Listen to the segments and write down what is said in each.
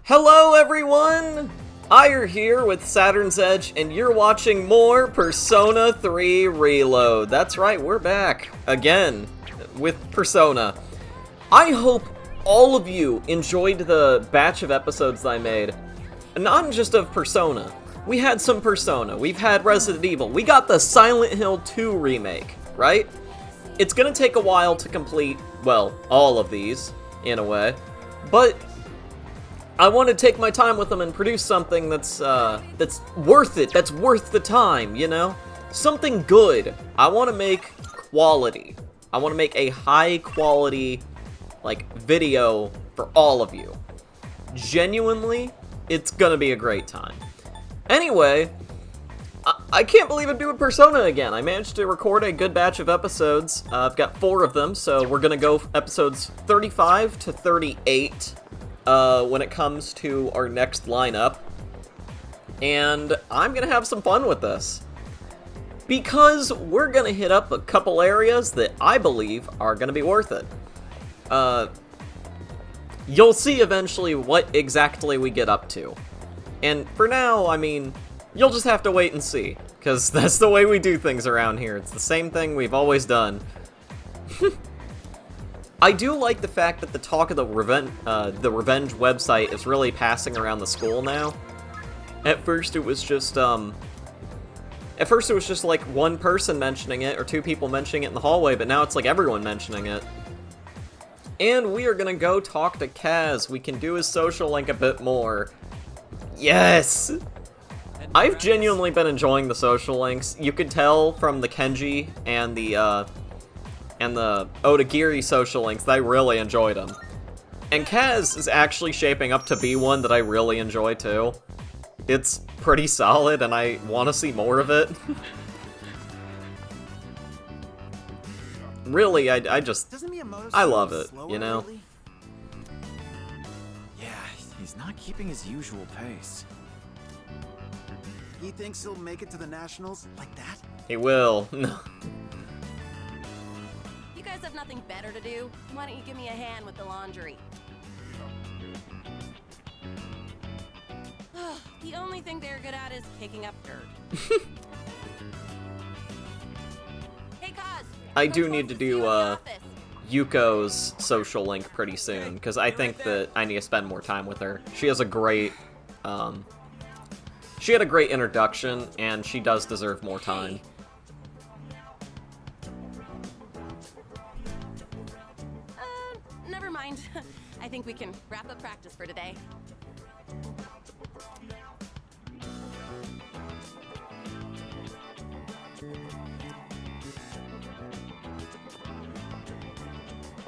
Hello everyone! Ire here with Saturn's Edge, and you're watching more Persona 3 Reload. That's right, we're back again with Persona. I hope all of you enjoyed the batch of episodes I made. Not just of Persona. We had some Persona, we've had Resident Evil, we got the Silent Hill 2 remake, right? It's gonna take a while to complete, well, all of these, in a way, but I want to take my time with them and produce something that's worth it, that's worth the time, you know? Something good. I want to make quality. I want to make a high quality, video for all of you. Genuinely, it's gonna be a great time. Anyway, I can't believe I'm doing Persona again. I managed to record a good batch of episodes. I've got 4 of them, so we're gonna go episodes 35 to 38. When it comes to our next lineup, and I'm gonna have some fun with this because we're gonna hit up a couple areas that I believe are gonna be worth it. You'll see eventually what exactly we get up to, and for now, I mean, you'll just have to wait and see, because that's the way we do things around here. It's the same thing we've always done. I do like the fact that the talk of the Revenge website is really passing around the school now. At first it was just like one person mentioning it, or 2 people mentioning it in the hallway, but now it's like everyone mentioning it. And we are gonna go talk to Kaz. We can do his social link a bit more. Yes! I've genuinely been enjoying the social links. You could tell from the Kenji and the Odagiri social links that I really enjoyed them. And Kaz is actually shaping up to be one that I really enjoy too. It's pretty solid and I want to see more of it. Really, I love it, you know? Yeah, he's not keeping his usual pace. He thinks he'll make it to the Nationals like that? He will. No. You guys have nothing better to do? Why don't you give me a hand with the laundry? The only thing they're good at is kicking up dirt. Hey, Kaz! I do need to do Yuko's social link pretty soon, because I think that I need to spend more time with her. She has a great, she had a great introduction, and she does deserve more time. Never mind. I think we can wrap up practice for today.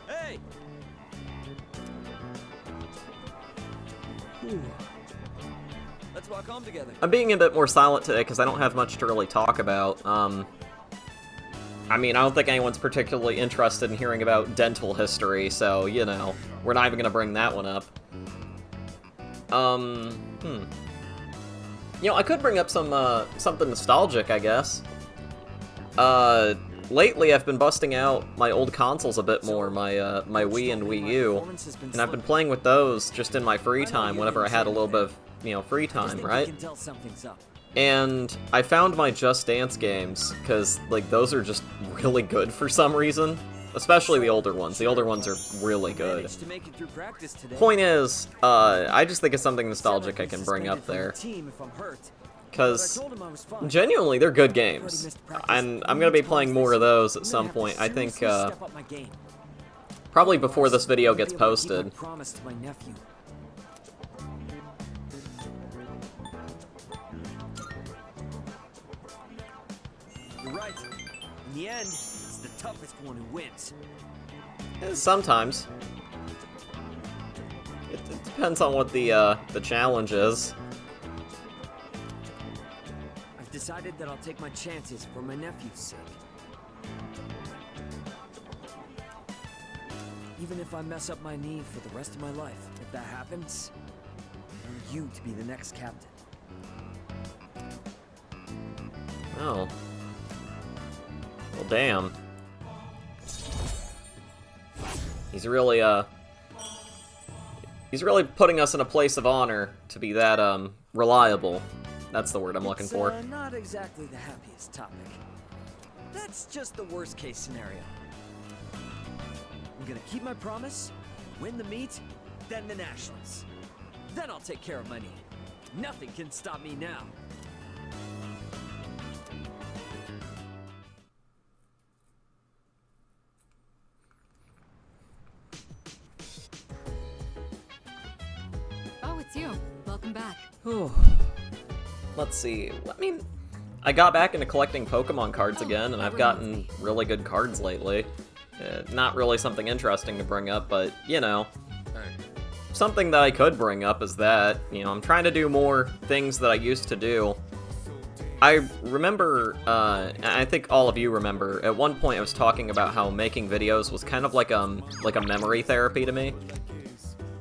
Hey! Let's walk home together. I'm being a bit more silent today because I don't have much to really talk about. I mean, I don't think anyone's particularly interested in hearing about dental history, so, you know, we're not even gonna bring that one up. You know, I could bring up some, something nostalgic, I guess. Lately I've been busting out my old consoles a bit more, my, my Wii and Wii U, and I've been playing with those just in my free time whenever I had a little bit of, you know, free time, right? And I found my Just Dance games, because, those are just really good for some reason. Especially the older ones. The older ones are really good. Point is, I just think it's something nostalgic I can bring up there. Because, genuinely, they're good games. And I'm going to be playing more of those at some point. I think, probably before this video gets posted. You're right. In the end, it's the toughest one who wins. Sometimes. It depends on what the challenge is. I've decided that I'll take my chances for my nephew's sake. Even if I mess up my knee for the rest of my life, if that happens, I want you to be the next captain. Oh. Well, damn. He's really, He's really putting us in a place of honor to be that, reliable. That's the word I'm looking for. Not exactly the happiest topic. That's just the worst case scenario. I'm gonna keep my promise, win the meet, then the nationals. Then I'll take care of my knee. Nothing can stop me now. Oh, it's you. Welcome back. Let's see. I got back into collecting Pokemon cards again, and I've gotten really good cards lately. Not really something interesting to bring up, but, you know. Something that I could bring up is that, you know, I'm trying to do more things that I used to do. I remember, I think all of you remember, at one point I was talking about how making videos was kind of like a memory therapy to me.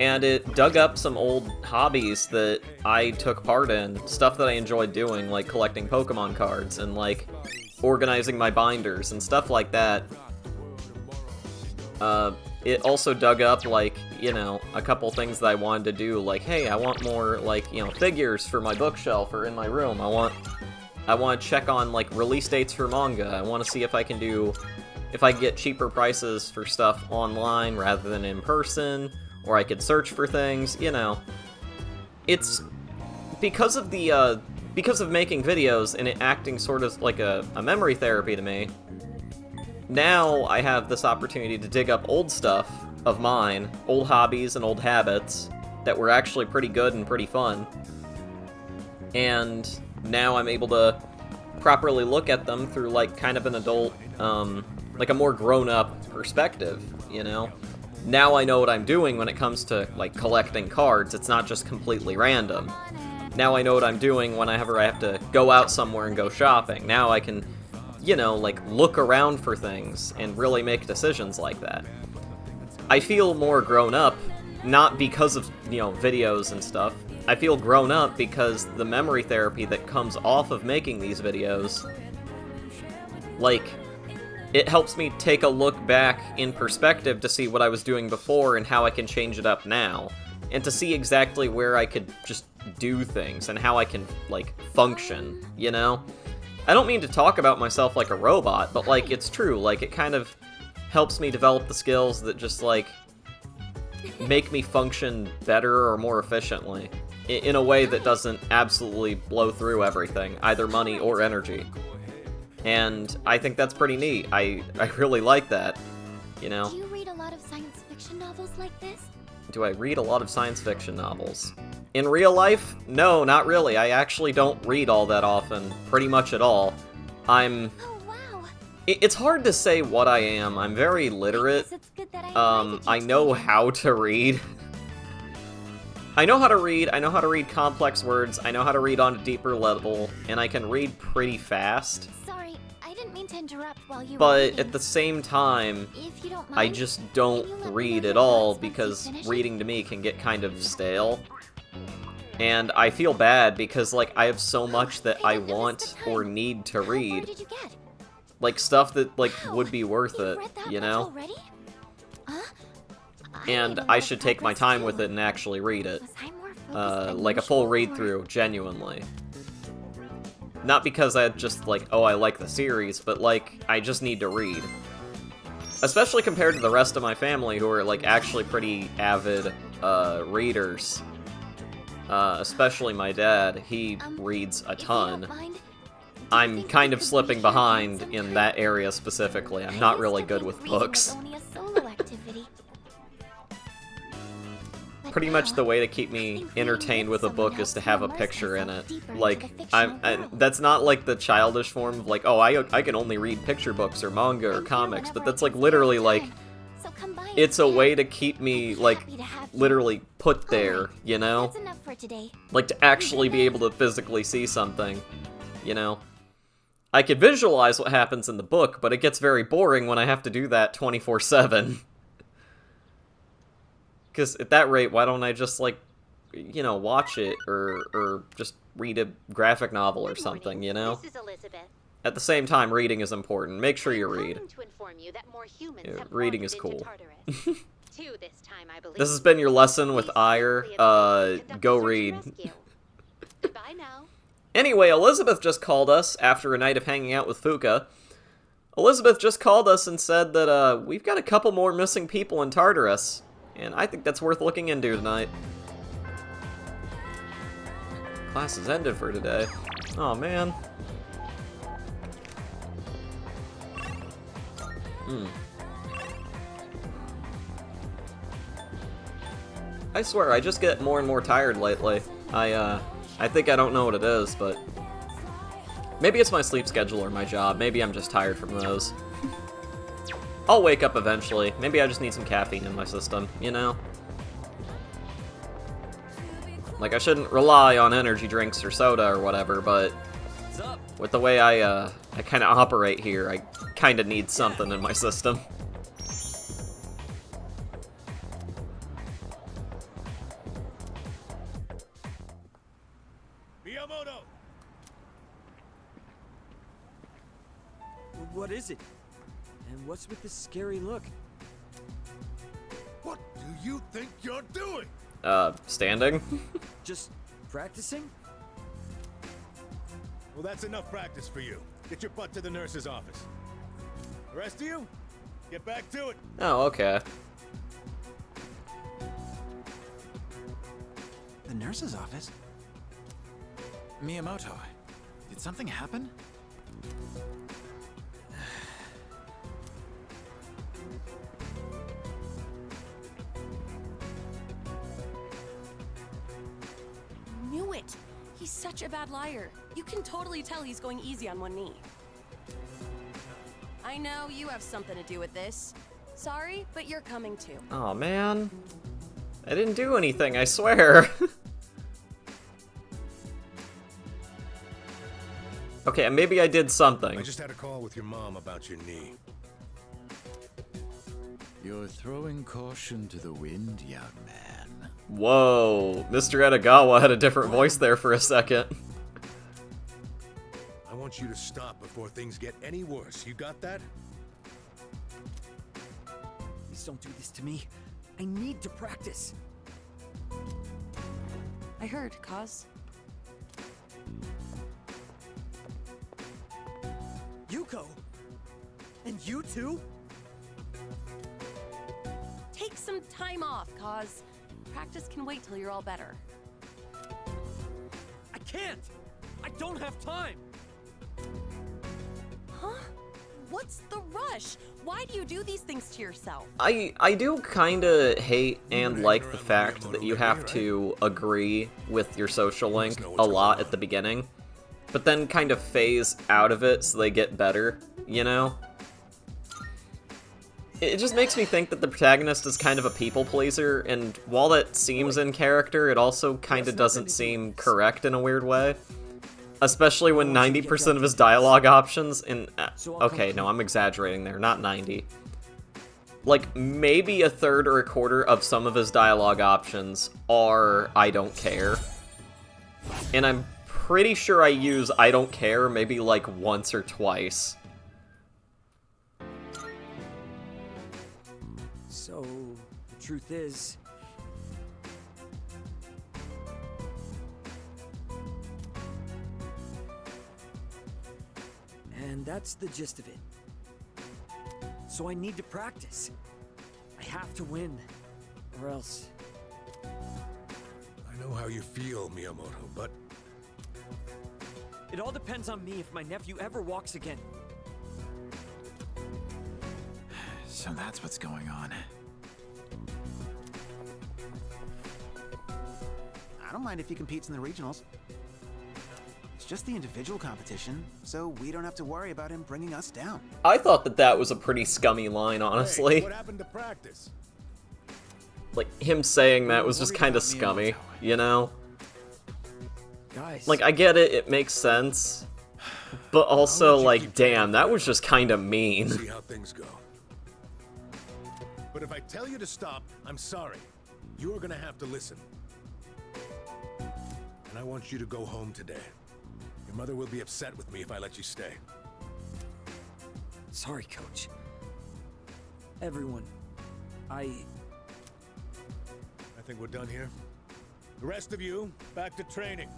And it dug up some old hobbies that I took part in, stuff that I enjoyed doing, like collecting Pokemon cards and, like, organizing my binders and stuff like that. It also dug up, like, you know, a couple things that I wanted to do, like, hey, I want more, like, you know, figures for my bookshelf or in my room. I want to check on, like, release dates for manga. I want to see if I can get cheaper prices for stuff online rather than in person, or I could search for things, you know. It's because of making videos and it acting sort of like a memory therapy to me. Now I have this opportunity to dig up old stuff of mine, old hobbies and old habits that were actually pretty good and pretty fun. And now I'm able to properly look at them through, like, kind of an adult, like a more grown-up perspective, you know? Now I know what I'm doing when it comes to, like, collecting cards. It's not just completely random. Now I know what I'm doing whenever I have to go out somewhere and go shopping. Now I can, you know, like, look around for things and really make decisions like that. I feel more grown up, not because of, you know, videos and stuff. I feel grown up because the memory therapy that comes off of making these videos, like, it helps me take a look back in perspective to see what I was doing before and how I can change it up now, and to see exactly where I could just do things and how I can, like, function, you know? I don't mean to talk about myself like a robot, but, like, it's true. Like, it kind of helps me develop the skills that just, like, make me function better or more efficiently, in a way that doesn't absolutely blow through everything, either money or energy. And I think that's pretty neat. I really like that, you know? Do you read a lot of science fiction novels like this? Do I read a lot of science fiction novels? In real life? No, not really. I actually don't read all that often, pretty much at all. Oh, wow. It's hard to say what I am. I'm very literate. It's good that I invited you I to know the how to read. I know how to read complex words, I know how to read on a deeper level, and I can read pretty fast. Sorry, I didn't mean to interrupt while you were But reading. at the same time, If you don't I mind, just can you don't let me know read your at all thoughts once you because finish it? reading to me can get kind of stale. And I feel bad because, like, I have so much that I want or need to How far read. did you get? Like, stuff that, like, Wow, would be worth you've it, read that you much know? already? Huh? And made a I lot should of take my progress, time too. with it and actually read it. Was I more focused than Like a full usual, or- read-through, genuinely. Not because I just, like, oh, I like the series, but, like, I just need to read. Especially compared to the rest of my family, who are, like, actually pretty avid, readers. Especially my dad. He reads a If you ton. don't mind, do you I'm think kind we of could slipping meet here behind again in sometime? that area specifically. I'm I not used really to good think with reading was books. only a solo activity. But Pretty much now, the way to keep I me think reading entertained with a someone book is to helps have me a immerse picture in it. myself deeper into Like, the fictional world. that's not like the childish form of like, oh, I can only read picture books or manga or I'm here comics, but whenever I that's can like spare literally the like, time. So come by it's a and way chat. to keep me I'd be like happy to have you. literally put there, Alright, you know? That's enough for today. Like to actually be able to physically see something, you know? I could visualize what happens in the book, but it gets very boring when I have to do that 24/7. Because at that rate, why don't I just, like, you know, watch it or just read a graphic novel or something, you know? This is Elizabeth. At the same time, reading is important. Make sure you I'm read. calling to inform you that more humans Yeah, have reading wandered is into cool. Tartarus. 2 this time, I believe. This has been your lesson with Please Ire. carefully conduct Go the search and read. rescue. Goodbye now. Anyway, Elizabeth just called us after a night of hanging out with Fuka. Elizabeth just called us and said that, we've got a couple more missing people in Tartarus. And I think that's worth looking into tonight. Class has ended for today. Oh man. I swear, I just get more and more tired lately. I think I don't know what it is, but maybe it's my sleep schedule or my job. Maybe I'm just tired from those. I'll wake up eventually. Maybe I just need some caffeine in my system, you know? Like, I shouldn't rely on energy drinks or soda or whatever, but What's up? with the way I kind of operate here, I kind of need something in my system. Miyamoto! What is it? And what's with this scary look? What do you think you're doing? Standing? Just practicing? Well, that's enough practice for you. Get your butt to the nurse's office. The rest of you, get back to it. Oh, okay. The nurse's office? Miyamoto, did something happen? Knew it. He's such a bad liar. You can totally tell he's going easy on one knee. I know you have something to do with this. Sorry, but you're coming too. Oh man. I didn't do anything, I swear. Okay, maybe I did something. I just had a call with your mom about your knee. You're throwing caution to the wind, young man. Whoa, Mr. Edagawa had a different voice there for a second. I want you to stop before things get any worse. You got that? Please don't do this to me. I need to practice. I heard, Kaz. Yuko! And you too? Take some time off, Kaz. Practice can wait till you're all better. I can't! I don't have time! Huh? What's the rush? Why do you do these things to yourself? I do kinda hate and like the fact that you have to agree with your social link a lot at the beginning, but then kind of phase out of it so they get better, you know? It just makes me think that the protagonist is kind of a people pleaser, and while that seems in character, it also kinda doesn't seem correct in a weird way. Especially when 90% of his dialogue options in... okay, no, I'm exaggerating there, not 90. Like, maybe a third or a quarter of some of his dialogue options are I don't care. And I'm pretty sure I use I don't care maybe like once or twice. So, the truth is... And that's the gist of it. So I need to practice. I have to win, or else... I know how you feel, Miyamoto, but It all depends on me if my nephew ever walks again. So that's what's going on. I don't mind if he competes in the regionals. It's just the individual competition, so we don't have to worry about him bringing us down. I thought that that was a pretty scummy line, honestly. hey, what happened to practice? Like, him saying that was just kind of scummy, you know? Guys... Like, I get it, it makes sense. But also, like, damn, that was just kind of mean. See how things go. But if I tell you to stop, I'm sorry. You are gonna have to listen. And I want you to go home today. Your mother will be upset with me if I let you stay. Sorry, Coach. Everyone, I Think we're done here? The rest of you, back to training.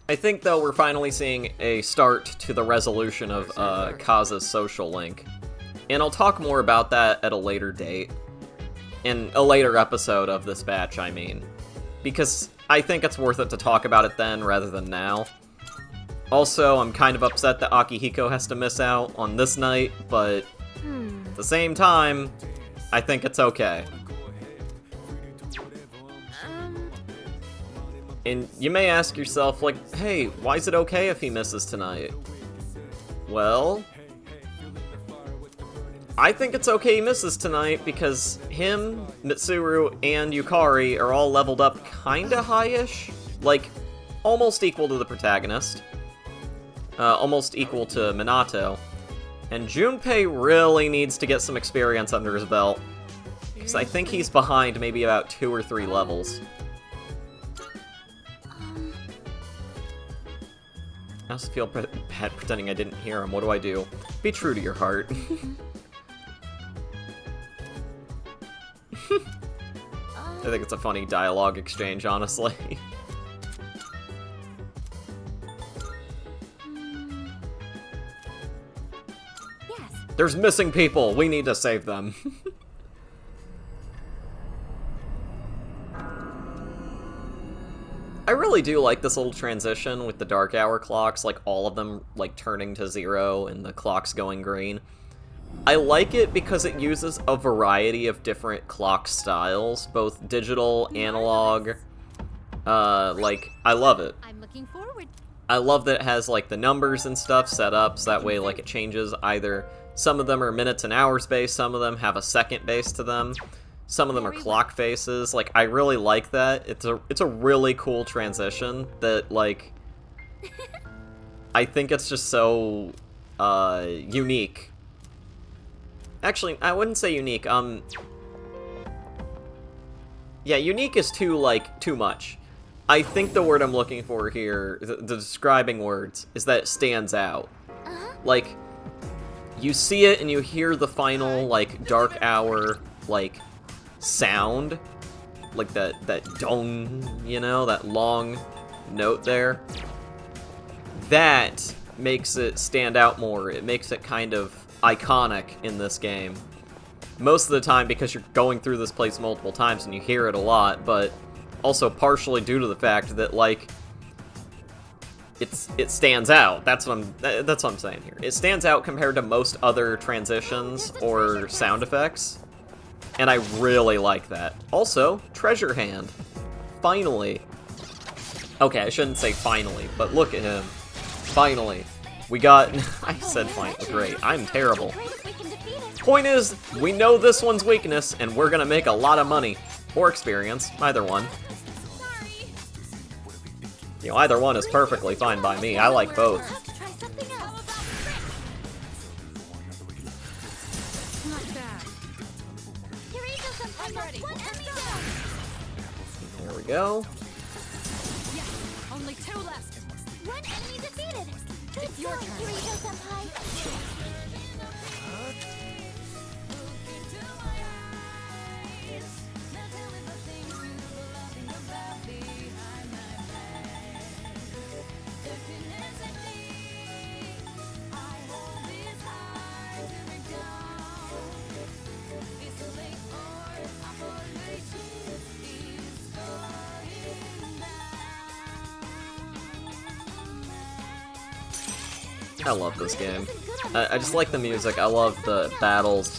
I think, though, we're finally seeing a start to the resolution of Kaz's social link. And I'll talk more about that at a later date. In a later episode of this batch, I mean. Because I think it's worth it to talk about it then rather than now. Also, I'm kind of upset that Akihiko has to miss out on this night, but at the same time, I think it's okay. And you may ask yourself, like, hey, why is it okay if he misses tonight? Well, I think it's okay he misses tonight because him, Mitsuru, and Yukari are all leveled up kinda high-ish. Like, almost equal to the protagonist. Almost equal to Minato. And Junpei really needs to get some experience under his belt. Because I think he's behind maybe about 2 or 3 levels. I also feel bad pretending I didn't hear him. What do I do? Be true to your heart. I think it's a funny dialogue exchange, honestly. Yes. There's missing people! We need to save them. I really do like this little transition with the dark hour clocks, like all of them like turning to 0 and the clocks going green. I like it because it uses a variety of different clock styles, both digital, analog. Like, I love it. I'm looking forward. I love that it has like the numbers and stuff set up, so that way like it changes either. Some of them are minutes and hours based, some of them have a second base to them. Some of them are clock faces. Like, I really like that. It's a really cool transition that, like, I think it's just so, unique. Actually, I wouldn't say unique, yeah, unique is too much. I think the word I'm looking for here, the describing words, is that it stands out. Like, you see it and you hear the final, like, dark hour, like, sound, like that dong, you know, that long note there. That makes it stand out more. It makes it kind of iconic in this game. Most of the time because you're going through this place multiple times and you hear it a lot, but also partially due to the fact that, like, it stands out. That's what I'm saying here. It stands out compared to most other transitions or sound effects. And I really like that. Also, Treasure Hand. Finally. Okay, I shouldn't say finally, but look at him. Finally. We got... I said finally. Great. I'm terrible. Point is, we know this one's weakness, and we're gonna make a lot of money. Or experience. Either one. You know, either one is perfectly fine by me. I like both. There we go. Yeah, only 2 left. One enemy defeated. It's your turn. Kirito-senpai. I love this game. I just like the music. I love the battles.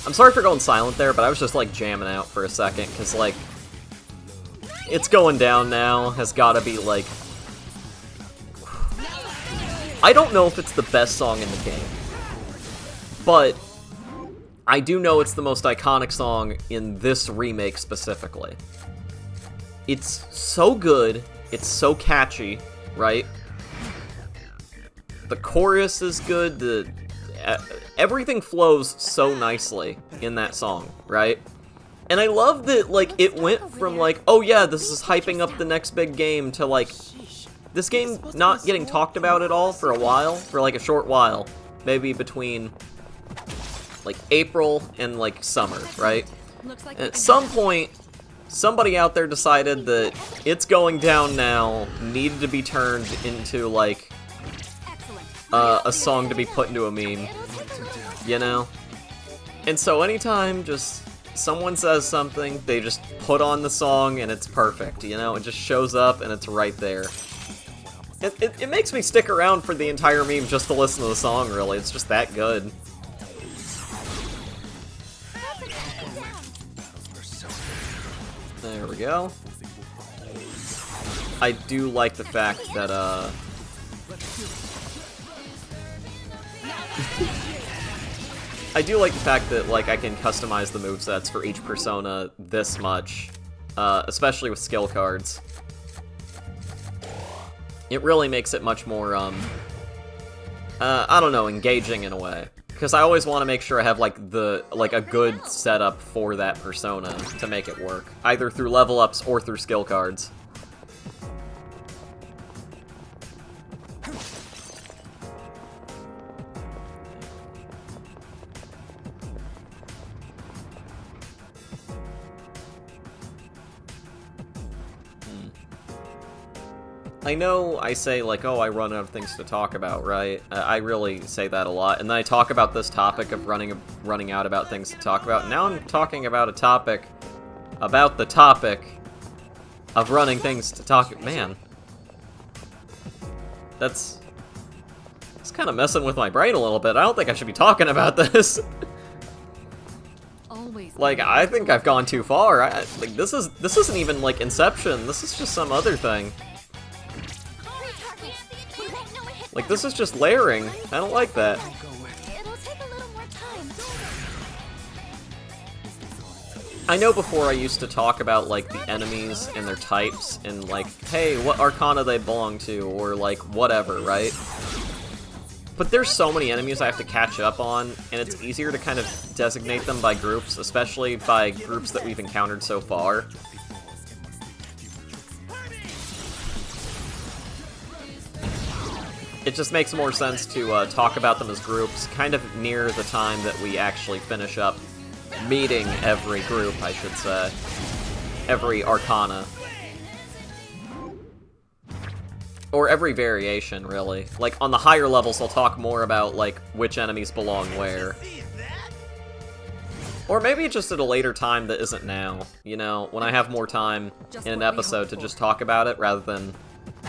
I'm sorry for going silent there, but I was just like jamming out for a second, because like, it's going down now has gotta be like... I don't know if it's the best song in the game, but I do know it's the most iconic song in this remake specifically. It's so good, it's so catchy, right? The chorus is good, everything flows so nicely in that song, right? And I love that, like, it went from, like, oh yeah, this is hyping up the next big game, to, like, this game not getting talked about at all for a while, for like a short while, maybe between like April and like summer, right? Looks like At some point, somebody out there decided that It's Going Down Now needed to be turned into like a song to be put into a meme, you know? And so anytime just someone says something, they just put on the song and it's perfect, you know? It just shows up and it's right there. It makes me stick around for the entire meme just to listen to the song, really. It's just that good. There we go. I do like the fact that, I do like the fact that, like, I can customize the movesets for each persona this much, especially with skill cards. It really makes it much more, I don't know, engaging in a way. Because I always want to make sure I have, like, a good setup for that persona to make it work. Either through level ups or through skill cards. I know I say, like, oh, I run out of things to talk about, right? I really say that a lot. And then I talk about this topic of running out about things to talk about. Now I'm talking about a topic about the topic of running things to talk... Man. It's kind of messing with my brain a little bit. I don't think I should be talking about this. Like, I think I've gone too far. Like, this isn't even, like, Inception. This is just some other thing. Like, this is just layering. I don't like that. It'll take a little more time. I know before I used to talk about, like, the enemies and their types, and, like, hey, what arcana they belong to, or, like, whatever, right? But there's so many enemies I have to catch up on, and it's easier to kind of designate them by groups, especially by groups that we've encountered so far. It just makes more sense to talk about them as groups, kind of near the time that we actually finish up meeting every group, I should say. Every arcana. Or every variation, really. Like, on the higher levels, I'll talk more about, like, which enemies belong where. Or maybe just at a later time that isn't now, you know, when I have more time in an episode to just talk about it, rather than,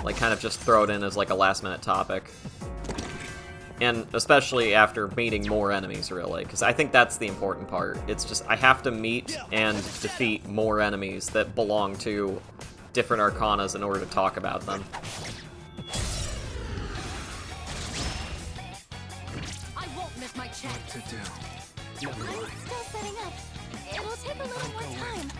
like, kind of just throw it in as, like, a last-minute topic. And especially after meeting more enemies, really, because I think that's the important part. It's just, I have to meet and defeat more enemies that belong to different arcanas in order to talk about them. I won't miss my chance. I'm still setting up. It'll take a little more time.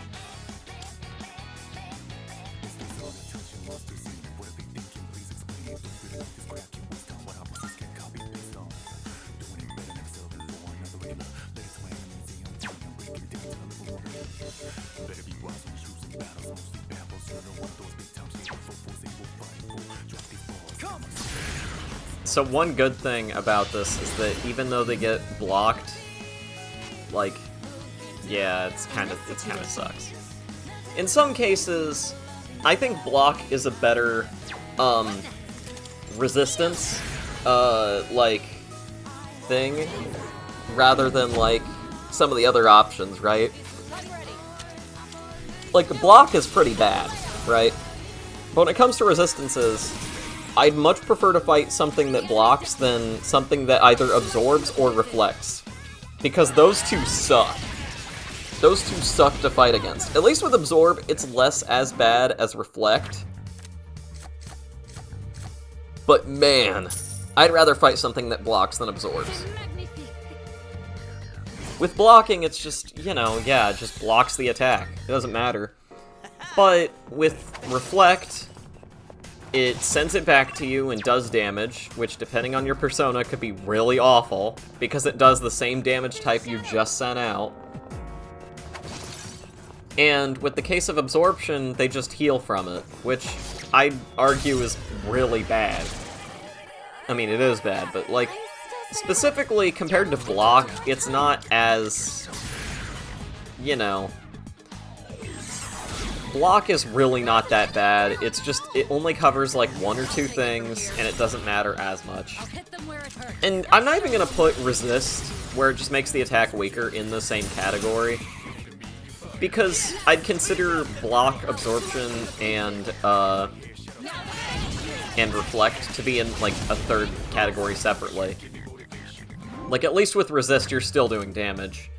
So one good thing about this is that even though they get blocked, like, yeah, it's kind of sucks. In some cases, I think block is a better, resistance, like, thing, rather than, like, some of the other options, right? Like, block is pretty bad, right? But when it comes to resistances, I'd much prefer to fight something that blocks than something that either absorbs or reflects. Because those two suck. Those two suck to fight against. At least with absorb, it's less as bad as reflect. But man, I'd rather fight something that blocks than absorbs. With blocking, it's just, you know, yeah, it just blocks the attack. It doesn't matter. But with reflect, it sends it back to you and does damage, which depending on your persona could be really awful, because it does the same damage type you just sent out. And with the case of absorption, they just heal from it, which I'd argue is really bad. I mean, it is bad, but, like, specifically compared to block, it's not as, you know... Block is really not that bad. It's just, it only covers, like, 1 or 2 things, and it doesn't matter as much. And I'm not even gonna put resist, where it just makes the attack weaker, in the same category. Because I'd consider block, absorption, and reflect to be in, like, a 3rd category separately. Like, at least with resist, you're still doing damage.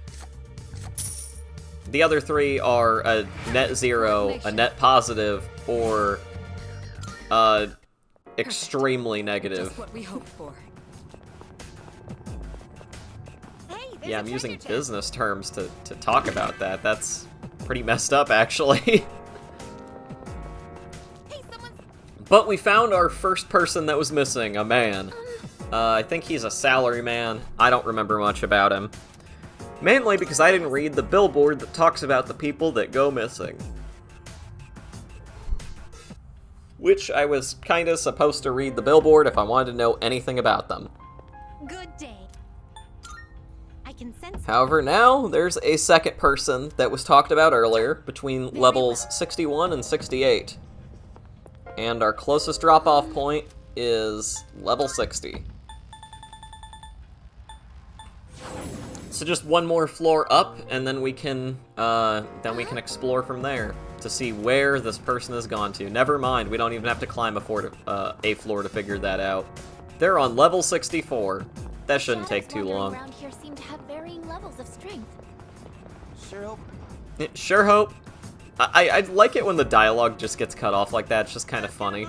The other 3 are a net 0, a net positive, or extremely negative. Just what we hoped for. Yeah, I'm using business terms to talk about that. That's pretty messed up, actually. But we found our first person that was missing, a man. I think he's a salaryman. I don't remember much about him. Mainly because I didn't read the billboard that talks about the people that go missing. Which I was kinda supposed to read the billboard if I wanted to know anything about them. Good day. I can sense. However, now there's a second person that was talked about earlier, between levels 61 and 68. And our closest drop-off point is level 60. So just one more floor up, and then we can explore from there to see where this person has gone to. Never mind, we don't even have to climb a floor to figure that out. They're on level 64. That shouldn't take too long. Around here seem to have varying levels of strength. Sure hope. Sure hope. I like it when the dialogue just gets cut off like that. It's just kind of funny.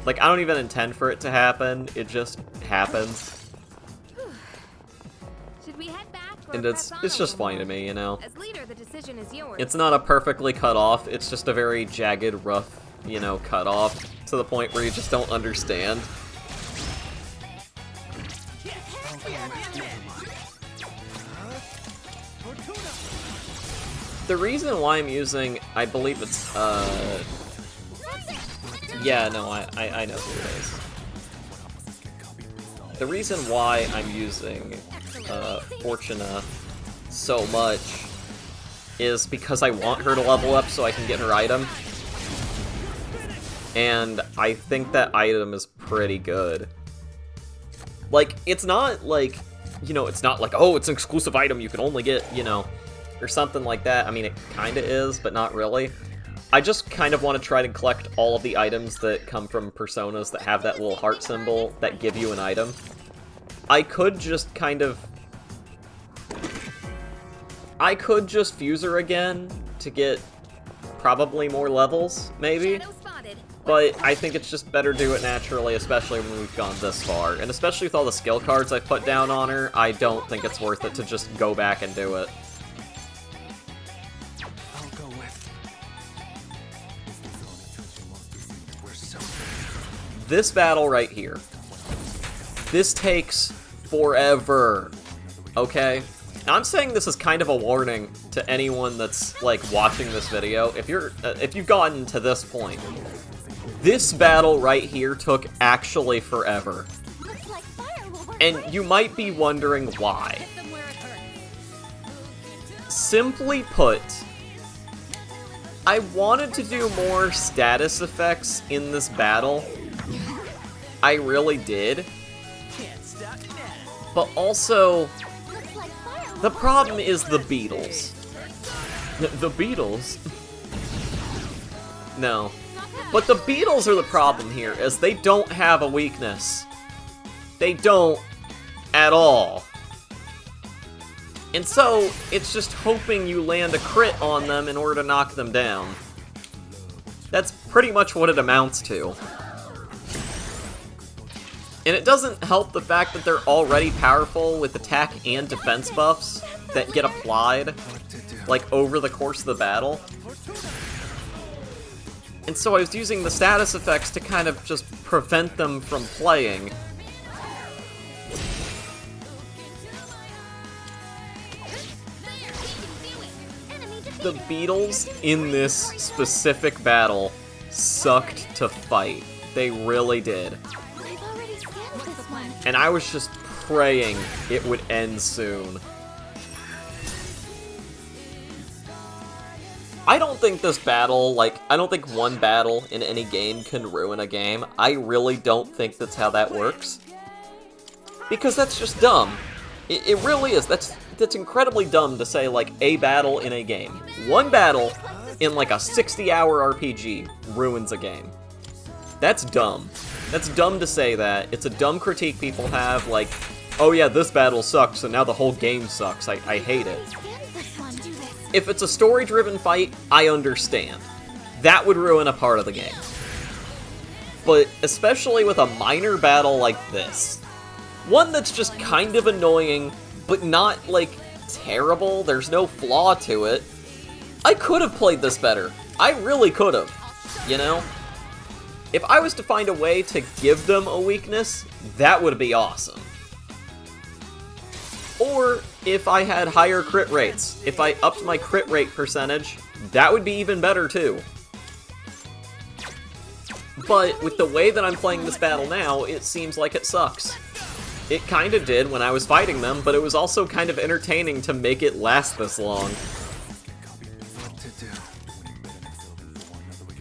Like, I don't even intend for it to happen. It just happens. Should we head back or And press on it's a just little funny to more? me, you know? As leader, the decision is yours. It's not a perfectly cut off, it's just a very jagged, rough, you know, cut off, to the point where you just don't understand. The reason why I'm using, I believe it's, yeah, no, I know who it is. The reason why I'm using, Fortuna so much is because I want her to level up so I can get her item. And I think that item is pretty good. Like, it's not like, you know, it's not like, oh, it's an exclusive item you can only get, you know, or something like that. I mean, it kinda is, but not really. I just kind of want to try to collect all of the items that come from personas that have that little heart symbol that give you an item. I could just kind of... I could just fuse her again to get probably more levels, maybe. But I think it's just better do it naturally, especially when we've gone this far. And especially with all the skill cards I put down on her, I don't think it's worth it to just go back and do it. I'll go with. This battle right here. This takes forever, okay? Now, I'm saying this is kind of a warning to anyone that's, like, watching this video. If you've gotten to this point, this battle right here took actually forever. Looks like fire will work. And you might be wondering why. Hit them where it hurts. Simply put, I wanted to do more status effects in this battle. I really did. But also, Looks like fire will the problem is the Beatles. The Beatles? No. But the Beatles are the problem here, as they don't have a weakness. They don't at all. And so, it's just hoping you land a crit on them in order to knock them down. That's pretty much what it amounts to. And it doesn't help the fact that they're already powerful with attack and defense buffs that get applied, like, over the course of the battle. And so I was using the status effects to kind of just prevent them from playing. Enemy defeated. the beetles in this specific battle sucked to fight. They really did. I've already scanned this one. And I was just praying it would end soon. I don't think this battle, I don't think one battle in any game can ruin a game. I really don't think that's how that works. Because that's just dumb. It really is. That's incredibly dumb to say, a battle in a game. One battle in, a 60-hour RPG ruins a game. That's dumb. That's dumb to say that. It's a dumb critique people have, oh yeah, this battle sucks, so now the whole game sucks. I hate it. If it's a story-driven fight, I understand. That would ruin a part of the game. But especially with a minor battle like this, one that's just kind of annoying, but not, terrible, there's no flaw to it, I could have played this better. I really could have, you know? If I was to find a way to give them a weakness, that would be awesome. Or if I had higher crit rates, if I upped my crit rate percentage, that would be even better too. But with the way that I'm playing this battle now, it seems like it sucks. It kind of did when I was fighting them, but it was also kind of entertaining to make it last this long.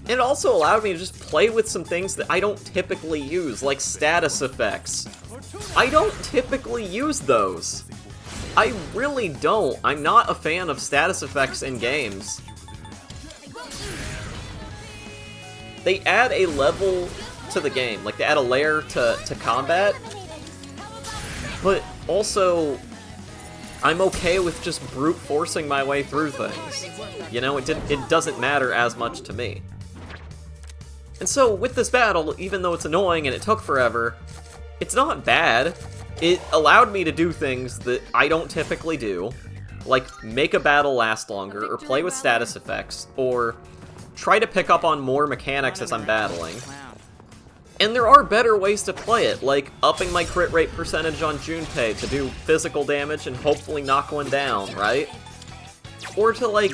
It also allowed me to just play with some things that I don't typically use, like status effects. I don't typically use those. I really don't. I'm not a fan of status effects in games. They add a level to the game, they add a layer to combat, but also, I'm okay with just brute forcing my way through things. You know, it doesn't matter as much to me. And so, with this battle, even though it's annoying and it took forever, it's not bad. It allowed me to do things that I don't typically do, like make a battle last longer, or play with status effects, or try to pick up on more mechanics as I'm battling. And there are better ways to play it, like upping my crit rate percentage on Junpei to do physical damage and hopefully knock one down, right? Or to,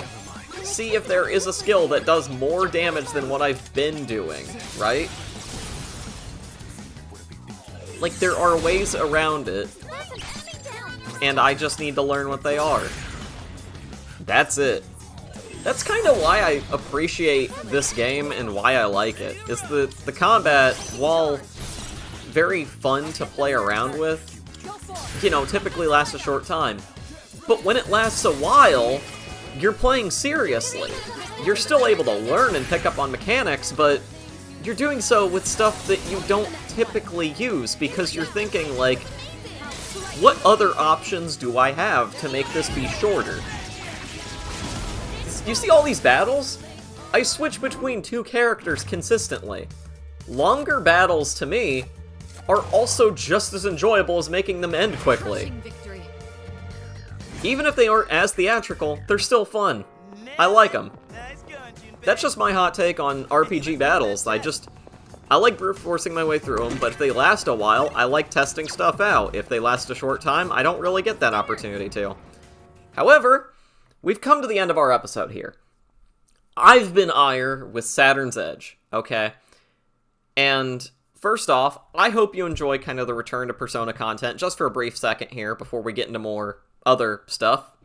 see if there is a skill that does more damage than what I've been doing, right? There are ways around it, and I just need to learn what they are. That's it. That's kind of why I appreciate this game and why I like it, is the combat, while very fun to play around with, you know, typically lasts a short time. But when it lasts a while, you're playing seriously. You're still able to learn and pick up on mechanics, but you're doing so with stuff that you don't typically use, because you're thinking, what other options do I have to make this be shorter? You see all these battles? I switch between two characters consistently. Longer battles, to me, are also just as enjoyable as making them end quickly. Even if they aren't as theatrical, they're still fun. I like them. That's just my hot take on RPG battles. I like brute forcing my way through them, but if they last a while, I like testing stuff out. If they last a short time, I don't really get that opportunity to. However, we've come to the end of our episode here. I've been Ire with Saturn's Edge, okay? And first off, I hope you enjoy kind of the return to Persona content just for a brief second here before we get into more other stuff.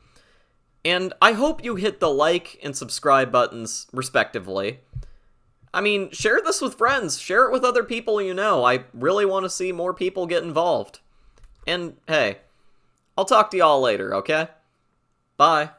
And I hope you hit the like and subscribe buttons, respectively. I mean, share this with friends. Share it with other people you know. I really want to see more people get involved. And, hey, I'll talk to y'all later, okay? Bye.